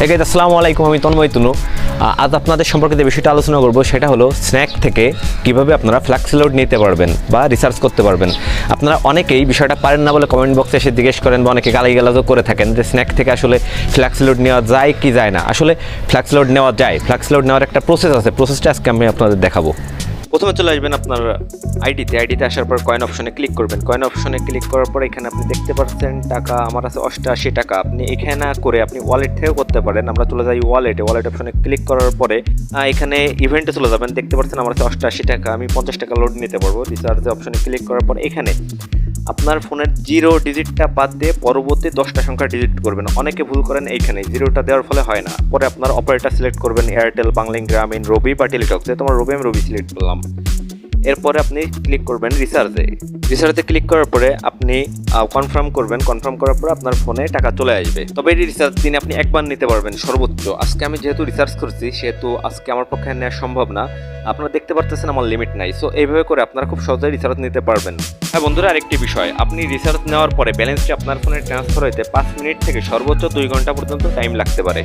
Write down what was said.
Hey guys, আসসালামু আলাইকুম। আমি তন্ময় তুনু। আজ আপনাদের সম্পর্কে যে বিষয়টা আলোচনা করব সেটা হলো স্ন্যাক থেকে কিভাবে আপনারা ফ্ল্যাক্সি লোড নিতে পারবেন বা রিসার্চ করতে পারবেন। আপনারা অনেকেই বিষয়টা পারেন না বলে কমেন্ট বক্সে এসে জিজ্ঞেস করেন বা অনেকে গালাগালাজও করে থাকেন যে স্ন্যাক থেকে আসলে ফ্ল্যাক্সি লোড নেওয়া যায় কি যায় না। আসলে ফ্ল্যাক্সি লোড নেওয়া যায়। ফ্ল্যাক্সি লোড নেওয়ার একটা প্রসেস আছে, প্রসেসটা আজকে আমি আপনাদের দেখাবো। প্রথমে চলে আসবেন আপনার আইডিতে আসার পর কয়েন অপশনে ক্লিক করবেন। কয়েন অপশনে ক্লিক করার পর এখানে আপনি দেখতে পাচ্ছেন টাকা আমার আছে 88 টাকা। আপনি এখানে না করে আপনি ওয়ালেট থেকেও করতে পারেন। আমরা চলে যাই ওয়ালেট অপশনে ক্লিক করার পরে এখানে ইভেন্টে চলে যাবেন। দেখতে পাচ্ছেন আমার আছে 88 টাকা, আমি 50 টাকা লোড নিতে পারবো। রিচার্জ অপশনে ক্লিক করার পর এখানে আপনার ফোনের 0 ডিজিটটা বাদ দিয়ে পরবর্তী 10টা সংখ্যা ডিজিট করবেন। অনেকে ভুল করেন, এইখানে 0টা দেওয়ার ফলে হয় না। পরে আপনার অপারেটর সিলেক্ট করবেন, এয়ারটেল, বাংলালিংক, গ্রামীণ, রবি বা টেলিটক। যেহেতু আমার রবি, আমি রবি সিলেক্ট করলাম। এরপরে আপনি ক্লিক করবেন রিচার্জে ক্লিক করার পরে আপনি কনফার্ম করবেন। কনফার্ম করার পরে আপনার ফোনে টাকা চলে আসবে। তবে এই রিচার্জ দিনে আপনি একবার নিতে পারবেন সর্বোচ্চ। আজকে আমি যেহেতু রিচার্জ করছি সেহেতু আজকে আমার পক্ষে নেওয়া সম্ভব না। আপনারা দেখতে পারতেছেন আমার লিমিট নাই। সো এইভাবে করে আপনারা খুব সহজেই রিচার্জ নিতে পারবেন। হ্যাঁ বন্ধুরা, আরেকটি বিষয়, আপনি রিচার্জ নেওয়ার পরে ব্যালেন্সটি আপনার ফোনে ট্রান্সফার হইতে 5 মিনিট থেকে সর্বোচ্চ 2 ঘন্টা পর্যন্ত টাইম লাগতে পারে।